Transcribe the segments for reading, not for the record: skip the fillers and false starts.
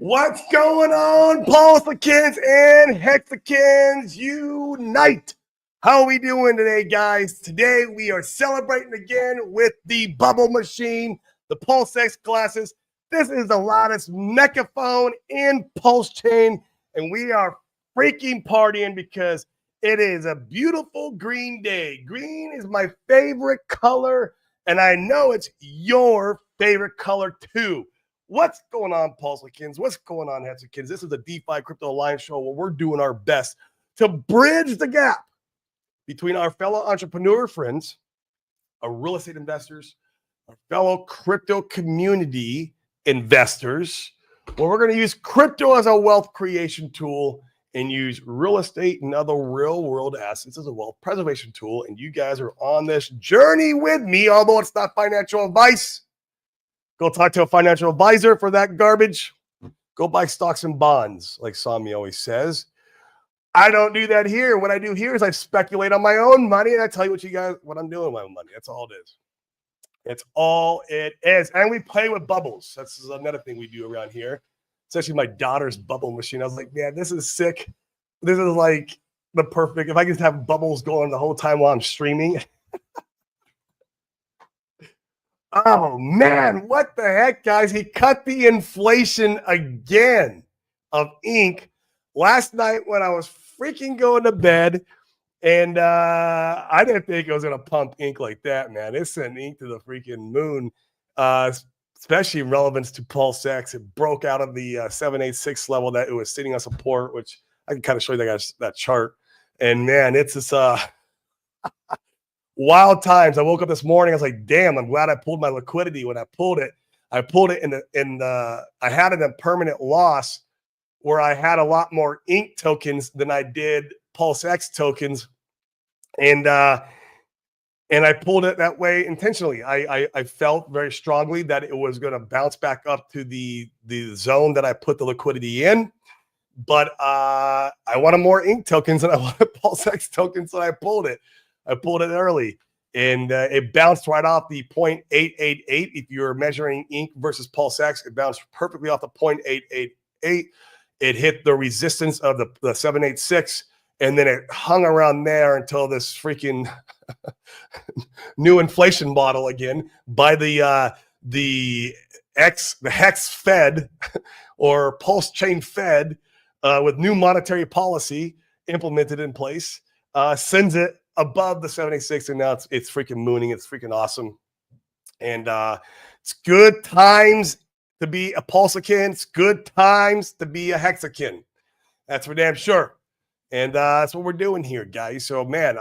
What's going on, Pulsicans and Hexicans unite? How are we doing today, guys? Today we are celebrating again with the bubble machine, the Pulse X glasses. This is the loudest megaphone in Pulse Chain, and we are freaking partying because it is a beautiful green day. Green is my favorite color, and I know it's your favorite color too. What's going on, Pulsicans? What's going on, Hexicans? This is the DeFi Crypto Alliance show where we're doing our best to bridge the gap between our fellow entrepreneur friends, our real estate investors, our fellow crypto community investors, where we're going to use crypto as a wealth creation tool and use real estate and other real-world assets as a wealth preservation tool. And you guys are on this journey with me, although it's not financial advice. Go talk to a financial advisor for that garbage. Go buy stocks and bonds, like Sami always says. I don't do that here. What I do here is I speculate on my own money, and I tell you what I'm doing with my own money. That's all it is. It's all it is. And we play with bubbles. That's another thing we do around here. It's actually my daughter's bubble machine. I was like, man, this is sick. This is like the perfect, if I could have bubbles going the whole time while I'm streaming. Oh, man, what the heck, guys? He cut the inflation again of ink last night when I was freaking going to bed, and I didn't think it was going to pump ink like that, man. It sent ink to the freaking moon, especially in relevance to Pulse X. It broke out of the 786 level that it was sitting on support, which I can kind of show you that chart. And, man, it's this wild times. I woke up this morning. I was like, damn, I'm glad I pulled my liquidity. When I pulled it I had it in permanent loss where I had a lot more ink tokens than I did Pulse X tokens. And I pulled it that way intentionally. I felt very strongly that it was going to bounce back up to the zone that I put the liquidity in. But I wanted more ink tokens than I wanted Pulse X tokens, so I pulled it. I pulled it early, and it bounced right off the 0.888. If you're measuring ink versus Pulse X, it bounced perfectly off the 0.888. It hit the resistance of the 786, and then it hung around there until this freaking new inflation model again by the Hex Fed or Pulse Chain Fed with new monetary policy implemented in place, sends it above the 76, and now it's freaking mooning. It's freaking awesome. And it's good times to be a Pulsican. It's good times to be a Hexican. That's for damn sure. And that's what we're doing here, guys. So, man,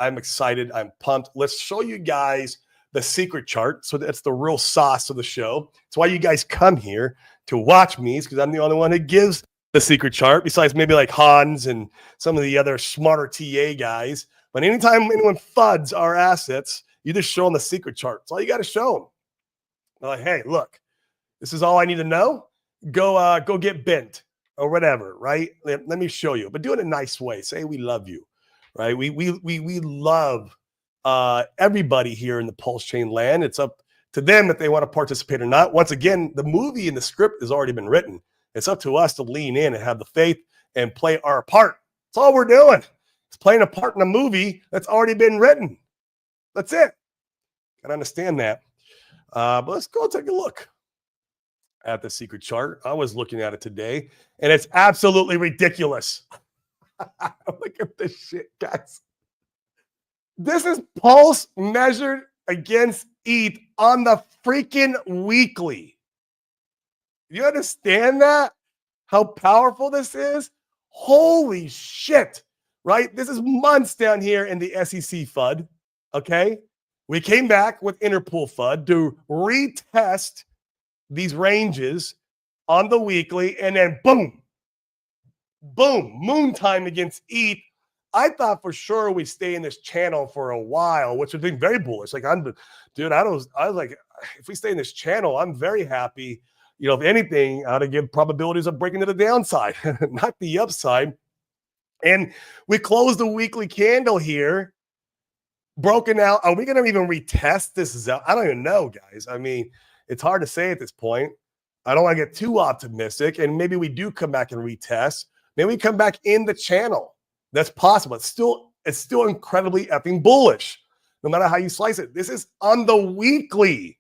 I'm excited. I'm pumped. Let's show you guys the secret chart. So that's the real sauce of the show. It's why you guys come here to watch me, because I'm the only one who gives the secret chart, besides maybe like Hans and some of the other smarter TA guys. But anytime anyone FUDs our assets, you just show them the secret chart. That's all you got to show them. They're like, hey, look, this is all I need to know. Go get bent or whatever, right? Let me show you. But do it in a nice way. Say we love you, right? We love everybody here in the Pulse Chain land. It's up to them if they want to participate or not. Once again, the movie and the script has already been written. It's up to us to lean in and have the faith and play our part. That's all we're doing. It's playing a part in a movie that's already been written. That's it. Gotta understand that. But let's go take a look at the secret chart. I was looking at it today, and it's absolutely ridiculous. Look at this shit, guys. This is Pulse measured against ETH on the freaking weekly. You understand that? How powerful this is? Holy shit, right? This is months down here in the SEC FUD, okay? We came back with Interpool FUD to retest these ranges on the weekly, and then boom, moon time against ETH. I thought for sure we'd stay in this channel for a while, which would be very bullish. Like, I was like, if we stay in this channel, I'm very happy. You know, if anything, I ought to give probabilities of breaking to the downside, not the upside. And we closed the weekly candle here, broken out. Are we going to even retest this? I don't even know, guys. I mean, it's hard to say at this point. I don't want to get too optimistic, and maybe we do come back and retest. Maybe we come back in the channel. That's possible. It's still incredibly effing bullish, no matter how you slice it. This is on the weekly,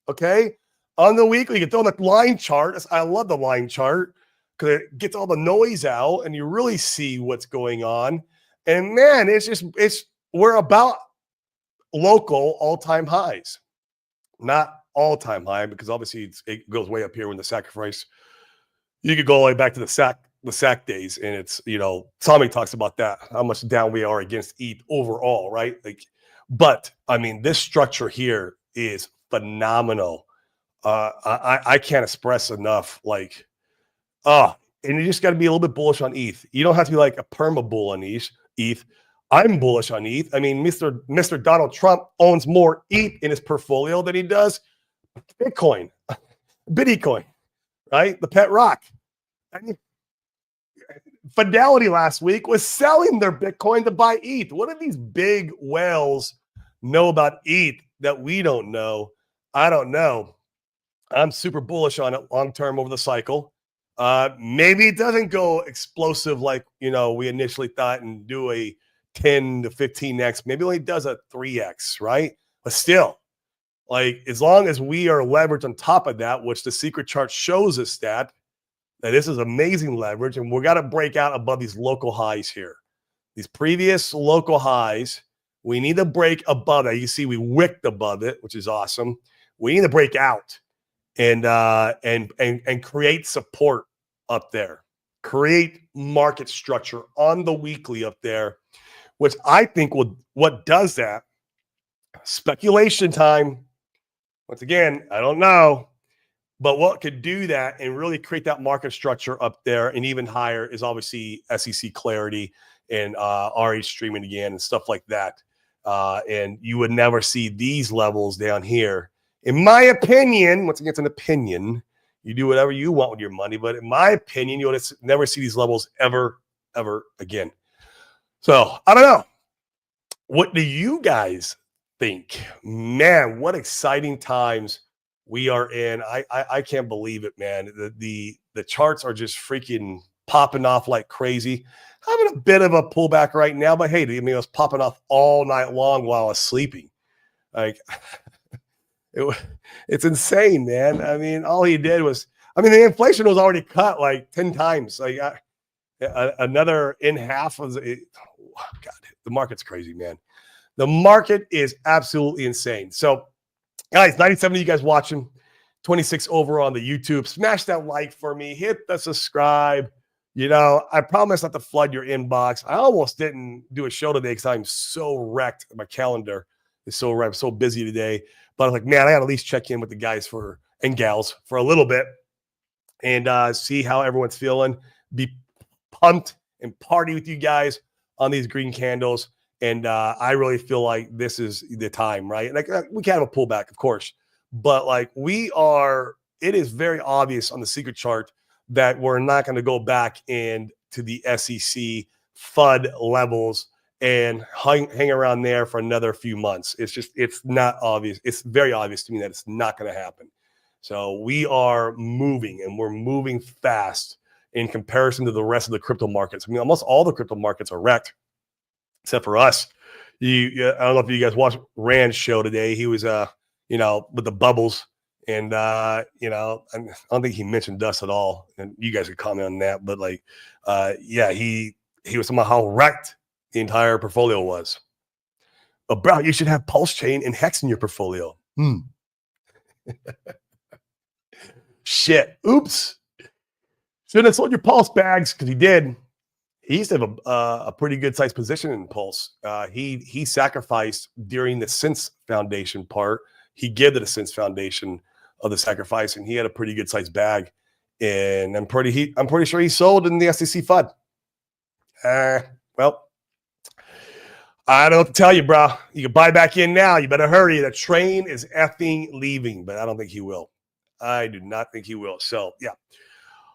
okay? On the weekly, you can throw the line chart. I love the line chart because it gets all the noise out, and you really see what's going on. And man, we're about local all-time highs, not all-time high, because obviously it goes way up here when the sacrifice. You could go all the way back to the sack days, and it's, Tommy talks about that, how much down we are against ETH overall, right? Like, but I mean, this structure here is phenomenal. I can't express enough, like, and you just got to be a little bit bullish on ETH. You don't have to be like a perma bull on ETH. I'm bullish on ETH. I mean, Mr. Donald Trump owns more ETH in his portfolio than he does Bitcoin, Bitcoin, right? The pet rock. I mean, Fidelity last week was selling their Bitcoin to buy ETH. What do these big whales know about ETH that we don't know? I don't know. I'm super bullish on it long term over the cycle. Maybe it doesn't go explosive like we initially thought and do a 10 to 15x. Maybe it only does a 3x, right? But still, like, as long as we are leveraged on top of that, which the secret chart shows us that this is amazing leverage, and we got to break out above these local highs here. These previous local highs, we need to break above that. You see, we wicked above it, which is awesome. We need to break out and create support up there. Create market structure on the weekly up there, which I think what does that? Speculation time. Once again, I don't know, but what could do that and really create that market structure up there and even higher is obviously SEC clarity and RH streaming again and stuff like that. And you would never see these levels down here. In my opinion, once again, it's an opinion. You do whatever you want with your money, but in my opinion, you would never see these levels ever again. So I don't know. What do you guys think? Man, what exciting times we are in. I can't believe it, man. The charts are just freaking popping off like crazy. Having a bit of a pullback right now, but hey, I mean, it was popping off all night long while I was sleeping. Like, it's insane, man. I mean, all he did was, the inflation was already cut like 10 times. Like another in half of it. Oh, God, the market's crazy, man. The market is absolutely insane. So, guys, 97 of you guys watching, 26 over on the YouTube. Smash that like for me. Hit the subscribe. I promise not to flood your inbox. I almost didn't do a show today because I'm so wrecked. My calendar is so wrecked. I'm so busy today. But I was like, man, I got to at least check in with the guys and gals for a little bit and see how everyone's feeling. Be pumped and party with you guys on these green candles. And I really feel like this is the time, right? Like, we can have a pullback, of course, but like it is very obvious on the secret chart that we're not going to go back into the SEC FUD levels and hang around there for another few months. It's not obvious. It's very obvious to me that it's not going to happen. So we are moving, and we're moving fast in comparison to the rest of the crypto markets. Almost all the crypto markets are wrecked, except for us. I don't know if you guys watched Rand's show today. He was, with the bubbles, and I don't think he mentioned us at all. And you guys could comment on that, but he was talking about how wrecked the entire portfolio was. But bro, you should have Pulse Chain and Hex in your portfolio. Shit. Oops. Shouldn't have sold your Pulse bags, because he did. He used to have a pretty good sized position in Pulse. He sacrificed during the Sense Foundation part. He gave to the Sense Foundation of the sacrifice, and he had a pretty good sized bag. And I'm pretty sure he sold in the SEC FUD. Well, I don't know what to tell you, bro. You can buy back in now. You better hurry. The train is effing leaving, but I don't think he will. I do not think he will. So, yeah.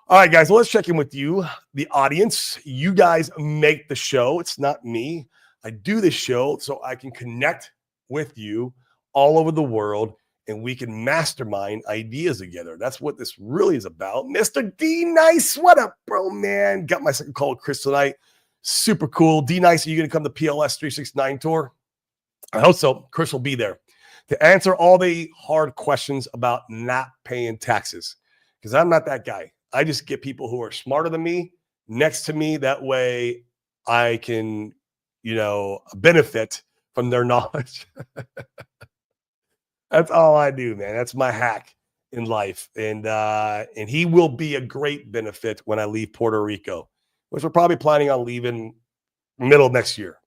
All right, guys, well, let's check in with you, the audience. You guys make the show. It's not me. I do this show so I can connect with you all over the world and we can mastermind ideas together. That's what this really is about. Mr. D Nice, what up, bro, man? Got my second call with Chris tonight. Super cool. D Nice, are you going to come to PLS 369 tour? I hope so. Chris will be there to answer all the hard questions about not paying taxes, because I'm not that guy. I just get people who are smarter than me next to me. That way I can, benefit from their knowledge. That's all I do, man. That's my hack in life. And he will be a great benefit when I leave Puerto Rico, which we're probably planning on leaving middle of next year.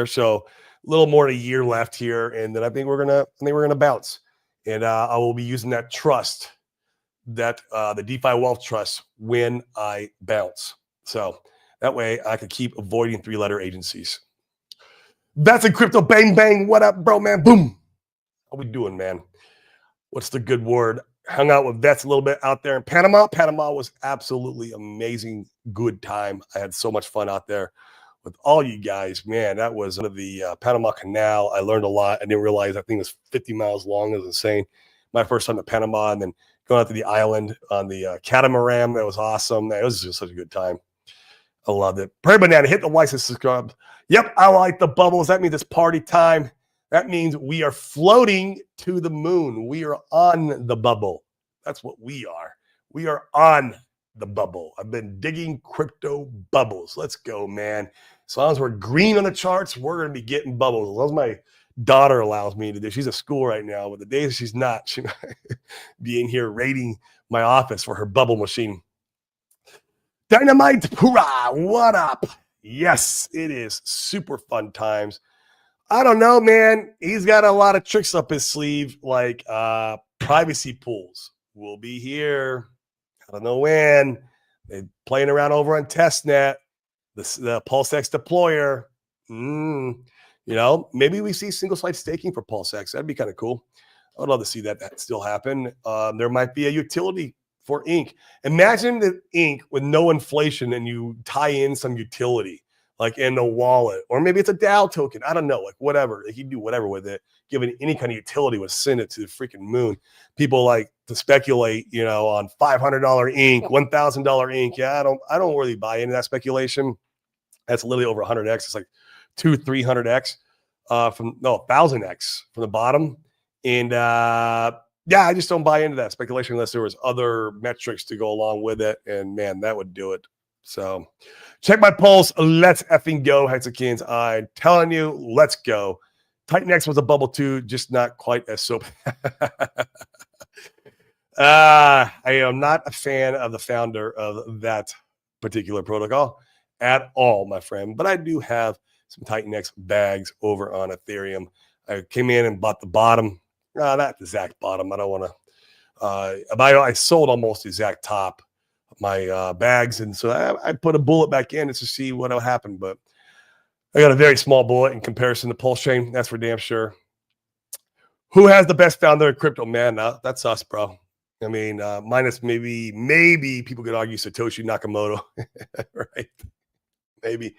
So a little more than a year left here. And then I think we're gonna bounce. And I will be using that trust, that the DeFi Wealth Trust, when I bounce. So that way I can keep avoiding 3-letter agencies. That's a crypto. Bang, bang. What up, bro, man? Boom. How we doing, man? What's the good word? Hung out with vets a little bit out there in Panama. Panama was absolutely amazing. Good time. I had so much fun out there with all you guys, man. That was under the Panama Canal. I learned a lot. I didn't realize that thing was 50 miles long. It was insane. My first time to Panama, and then going out to the island on the catamaran. That was awesome. It was just such a good time. I loved it. Prairie Banana, hit the like and subscribe. Yep, I like the bubbles. That means it's party time. That means we are floating to the moon. We are on the bubble. That's what we are. We are on the bubble. I've been digging crypto bubbles. Let's go, man. As long as we're green on the charts, we're going to be getting bubbles. As long as my daughter allows me to do. She's at school right now, but the days she's not, she might be in here raiding my office for her bubble machine. Dynamite, hoorah, what up? Yes, it is super fun times. I don't know, man. He's got a lot of tricks up his sleeve, like privacy pools. We'll be here. I don't know when. They're playing around over on testnet, the PulseX deployer. Maybe we see single site staking for PulseX. That'd be kind of cool. I would love to see that still happen. There might be a utility for ink. Imagine the ink with no inflation and you tie in some utility, like in a wallet, or maybe it's a DAO token. I don't know, like whatever. Like you can do whatever with it. Given any kind of utility would send it to the freaking moon. People like to speculate, on $500 ink, $1,000 ink. Yeah, I don't really buy into that speculation. That's literally over 100x. It's like 200-300x from 1,000x from the bottom. And I just don't buy into that speculation unless there was other metrics to go along with it. And man, that would do it. So check my pulse. Let's effing go, Hexakins. I'm telling you, let's go. Titan X was a bubble too, just not quite as soap. I am not a fan of the founder of that particular protocol at all, my friend. But I do have some Titan X bags over on Ethereum. I came in and bought the bottom. Not the exact bottom. I don't want to. I sold almost the exact top of my bags, and so I put a bullet back in to see what will happen. But I got a very small bullet in comparison to Pulse Chain. That's for damn sure. Who has the best founder in crypto? Man, that's us, bro. I mean, minus maybe people could argue Satoshi Nakamoto, right? Maybe.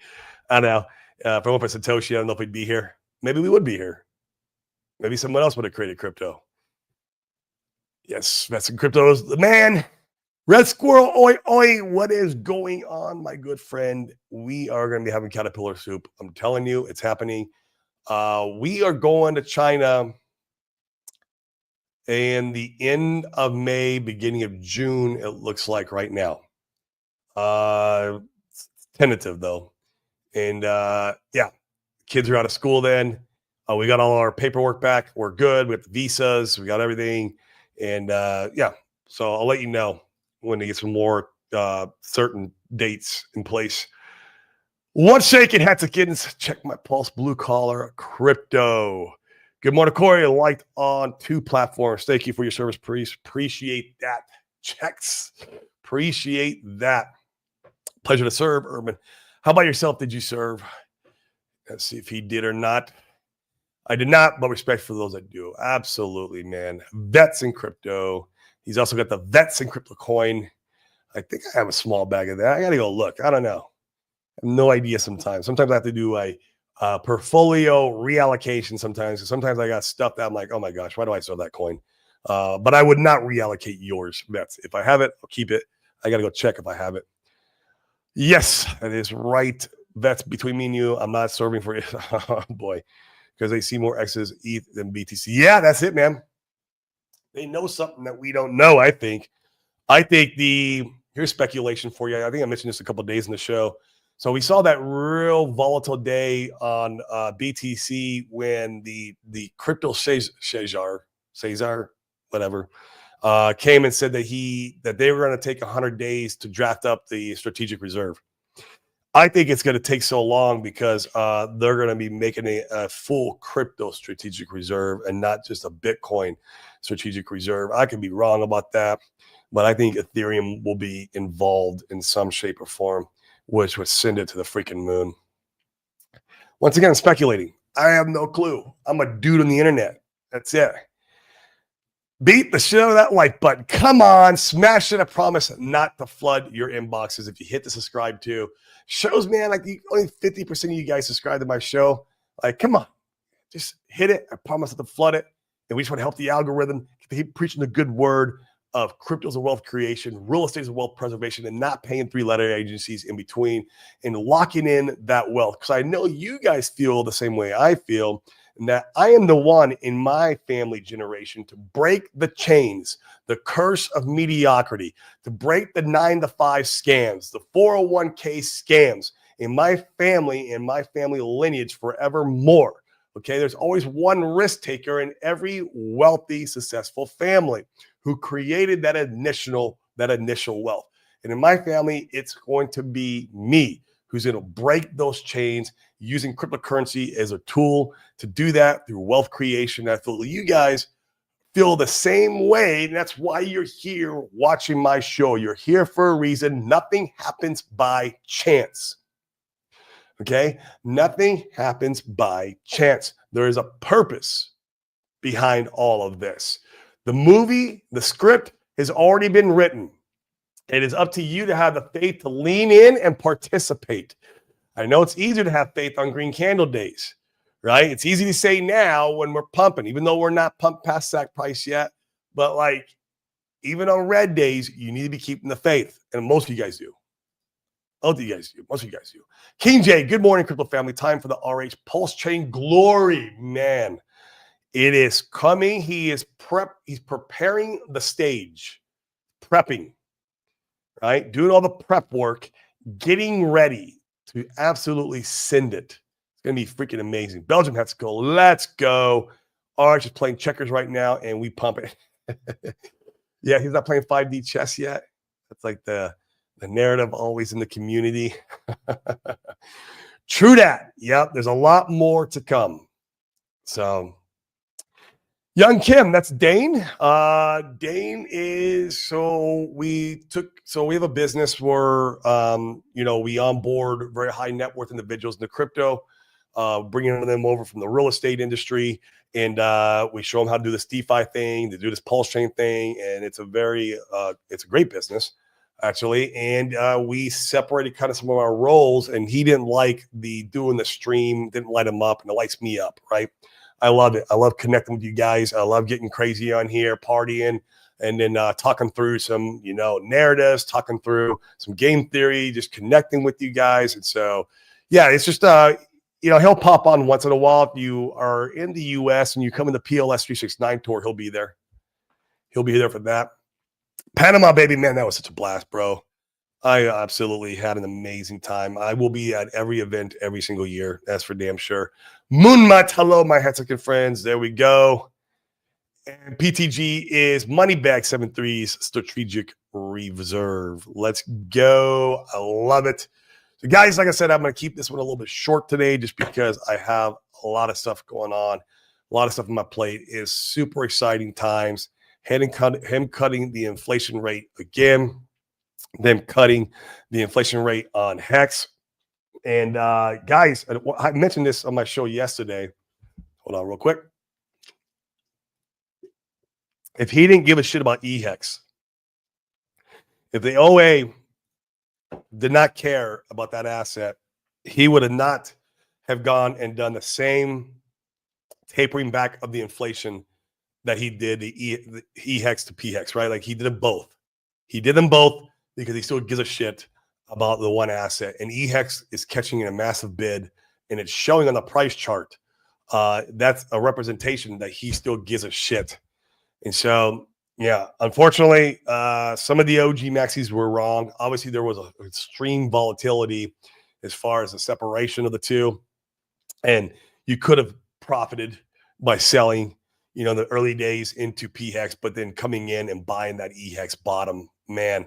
I don't know. If it weren't for Satoshi, I don't know if we'd be here. Maybe we would be here. Maybe someone else would have created crypto. Yes, that's crypto's the man. Red Squirrel, oi, oi. What is going on, my good friend? We are going to be having caterpillar soup. I'm telling you, it's happening. We are going to China in the end of May, beginning of June, it looks like right now. Tentative, though. And, kids are out of school then. We got all our paperwork back. We're good. We have the visas. We got everything. And, so I'll let you know when they get some more certain dates in place. What's shaking, Hatsikins? Check my pulse, blue collar crypto. Good morning, Corey. Liked on 2 platforms. Thank you for your service, priest. Appreciate that. Checks. Appreciate that. Pleasure to serve, Urban. How about yourself? Did you serve? Let's see if he did or not. I did not, but respect for those that do. Absolutely, man. Vets in crypto. He's also got the Vets in crypto coin. I think I have a small bag of that. I got to go look. I don't know. I have no idea sometimes. Sometimes I have to do a portfolio reallocation sometimes. Sometimes I got stuff that I'm like, oh my gosh, why do I sell that coin? But I would not reallocate yours, Vets. If I have it, I'll keep it. I got to go check if I have it. Yes, that is right. Vets, between me and you, I'm not serving for it. Oh boy, because they see more X's ETH than BTC. Yeah, that's it, man. They know something that we don't know, I think. Here's speculation for you. I think I mentioned this a couple of days in the show. So we saw that real volatile day on BTC when the crypto Cesar, whatever, came and said that they were going to take 100 days to draft up the strategic reserve. I think it's going to take so long because they're going to be making a full crypto strategic reserve and not just a Bitcoin strategic reserve. I could be wrong about that, but I think Ethereum will be involved in some shape or form, which would send it to the freaking moon. Once again, I'm speculating. I have no clue. I'm a dude on the internet. That's it. Beat the shit out of that like button. Come on, smash it. I promise not to flood your inboxes if you hit the subscribe to. Shows, man, like only 50% of you guys subscribe to my show. Like, come on, just hit it. I promise not to flood it. And we just want to help the algorithm keep preaching the good word of crypto as a wealth creation, real estate as a wealth preservation, and not paying three-letter agencies in between and locking in that wealth. Because I know you guys feel the same way I feel, and that I am the one in my family generation to break the chains, the curse of mediocrity, to break the 9-to-5 scams, the 401k scams in my family and my family lineage forevermore. Okay, there's always one risk taker in every wealthy, successful family who created that initial wealth. And in my family, it's going to be me who's going to break those chains using cryptocurrency as a tool to do that through wealth creation. I feel you guys feel the same way. And that's why you're here watching my show. You're here for a reason. Nothing happens by chance. Okay? Nothing happens by chance. There is a purpose behind all of this. The script has already been written. It is up to you to have the faith to lean in and participate. I know it's easier to have faith on green candle days, right? It's easy to say now when we're pumping, even though we're not pumped past sack price yet. But like, even on red days, you need to be keeping the faith. And most of you guys do. Most of you guys do. King J, good morning, crypto family. Time for the RH Pulse Chain Glory, man. It is coming. He's preparing the stage, prepping, right? Doing all the prep work, getting ready to absolutely send it. It's going to be freaking amazing. Belgium has to go. Let's go. RH is playing checkers right now, and we pump it. Yeah, he's not playing 5D chess yet. That's like the narrative always in the community. True that. Yep, there's a lot more to come. So, Young Kim, that's Dane. Dane is we have a business where we onboard very high net worth individuals in the crypto, bringing them over from the real estate industry, and we show them how to do this DeFi thing, to do this Pulse Chain thing, and it's a great business actually. And we separated kind of some of our roles, and he didn't like doing the stream, didn't light him up, and it lights me up, right? I love it. I love connecting with you guys. I love getting crazy on here, partying, and then talking through some, narratives, talking through some game theory, just connecting with you guys. And so, yeah, it's just, he'll pop on once in a while. If you are in the U.S. and you come in the PLS 369 tour, he'll be there. He'll be there for that. Panama, baby, man, that was such a blast, bro. I absolutely had an amazing time. I will be at every event every single year. That's for damn sure. Moonmat, hello, my Hexican friends. There we go. And PTG is Moneybag 73's Strategic Reserve. Let's go. I love it. So, guys, like I said, I'm going to keep this one a little bit short today just because I have a lot of stuff going on. A lot of stuff on my plate. Is super exciting times. Him cutting the inflation rate again. Them cutting the inflation rate on Hex. And guys, I mentioned this on my show yesterday. Hold on real quick. If he didn't give a shit about eHex, if the OA did not care about that asset, he would have not have gone and done the same tapering back of the inflation that he did the E-hex to P-hex, right? Like he did them both. He did them both because he still gives a shit about the one asset. And E-hex is catching in a massive bid, and it's showing on the price chart. That's a representation that he still gives a shit. And so, yeah, unfortunately, some of the OG maxis were wrong. Obviously, there was an extreme volatility as far as the separation of the two. And you could have profited by selling, you know, the early days into P-hex, but then coming in and buying that E-hex bottom, man.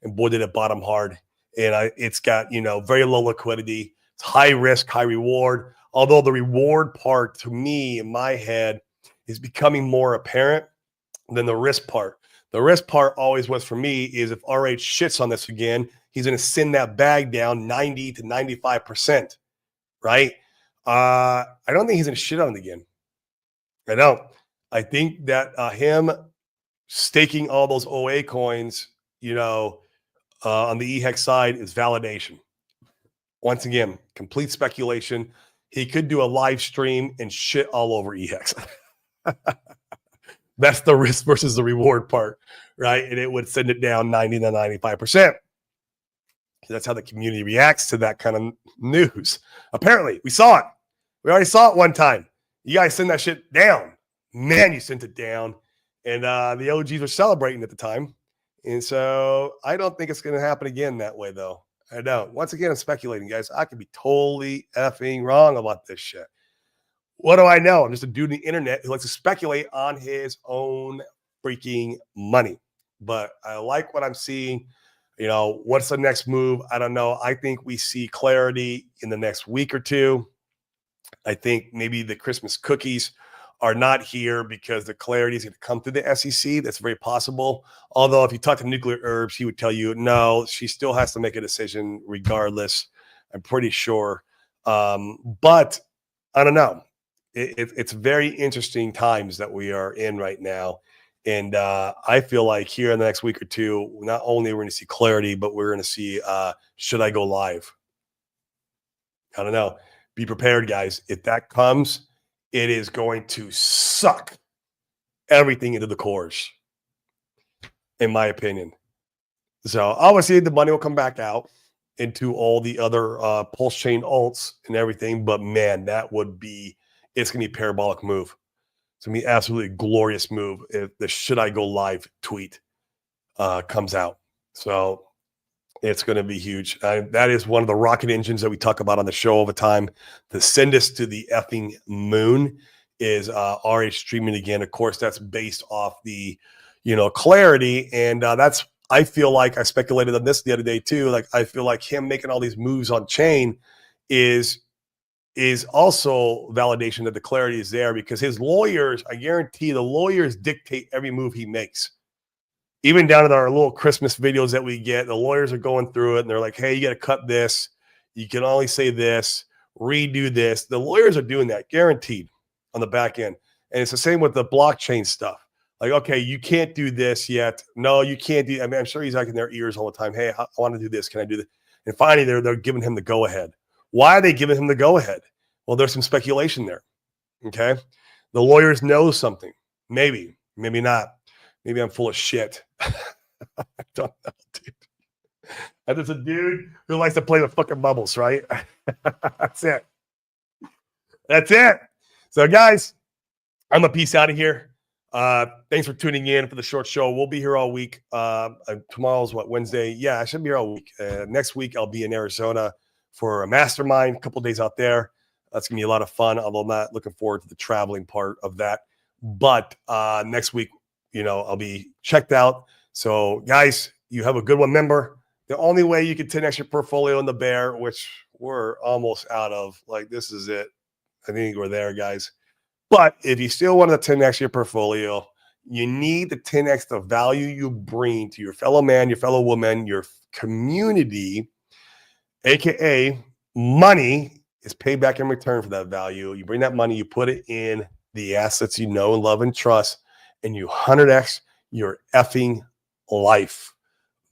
And boy, did it bottom hard. And it's got, you know, very low liquidity. It's high risk, high reward. Although the reward part, to me, in my head, is becoming more apparent than the risk part. The risk part always was for me is if RH shits on this again, he's going to send that bag down 90 to 95%, right? I don't think he's going to shit on it again. I don't. I think that him staking all those OA coins, you know, on the E-hex side is validation. Once again, complete speculation. He could do a live stream and shit all over E-hex. That's the risk versus the reward part, right? And it would send it down 90 to 95%. That's how the community reacts to that kind of news. Apparently, we saw it. We already saw it one time. You guys send that shit down. Man, you sent it down. And the OGs were celebrating at the time. And so I don't think it's going to happen again that way, though. I don't. Once again, I'm speculating, guys. I could be totally effing wrong about this shit. What do I know? I'm just a dude on the internet who likes to speculate on his own freaking money. But I like what I'm seeing. You know, what's the next move? I don't know. I think we see clarity in the next week or two. I think maybe the Christmas cookies are not here because the clarity is going to come through the SEC. That's very possible. Although if you talk to Nuclear Herbs, he would tell you, no, she still has to make a decision regardless. I'm pretty sure. But I don't know. It's very interesting times that we are in right now. And I feel like here in the next week or two, not only we're going to see clarity, but we're going to see, should I go live? I don't know. Be prepared, guys. If that comes, it is going to suck everything into the cores, in my opinion. So obviously the money will come back out into all the other pulse chain alts and everything. But man, that would be, it's going to be a parabolic move. It's going to be absolutely glorious move if the should I go live tweet comes out. So it's going to be huge. That is one of the rocket engines that we talk about on the show all the time. To send us to the effing moon is RH streaming again. Of course, that's based off the, you know, clarity. And that's, I feel like I speculated on this the other day too. Like, I feel like him making all these moves on chain is also validation that the clarity is there, because his lawyers, I guarantee the lawyers dictate every move he makes. Even down to our little Christmas videos that we get, the lawyers are going through it and they're like, hey, you got to cut this. You can only say this, redo this. The lawyers are doing that, guaranteed, on the back end. And it's the same with the blockchain stuff. Like, okay, you can't do this yet. No, you can't do. I mean, I'm sure he's like in their ears all the time. Hey, I want to do this. Can I do this? And finally, they're giving him the go ahead. Why are they giving him the go ahead? Well, there's some speculation there. Okay, the lawyers know something. Maybe not. Maybe I'm full of shit. I don't know, dude. I'm just a dude who likes to play with fucking bubbles, right? That's it. That's it. So, guys, I'm a peace out of here. Thanks for tuning in for the short show. We'll be here all week. Tomorrow's what, Wednesday? Yeah, I should be here all week. Next week, I'll be in Arizona for a mastermind, a couple days out there. That's going to be a lot of fun, although I'm not looking forward to the traveling part of that. But next week, you know, I'll be checked out. So, guys, you have a good one. Remember, the only way you can 10x your portfolio in the bear, which we're almost out of, like, this is it. I think we're there, guys. But if you still want to 10x your portfolio, you need to 10x the value you bring to your fellow man, your fellow woman, your community, aka money is paid back in return for that value. You bring that money, you put it in the assets you know, love, and trust, and you 100x your effing life.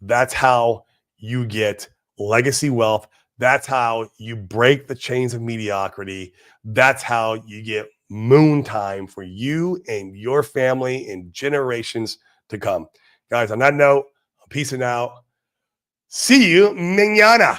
That's how you get legacy wealth. That's how you break the chains of mediocrity. That's how you get moon time for you and your family and generations to come. Guys, on that note, I'm peacing out. See you mañana.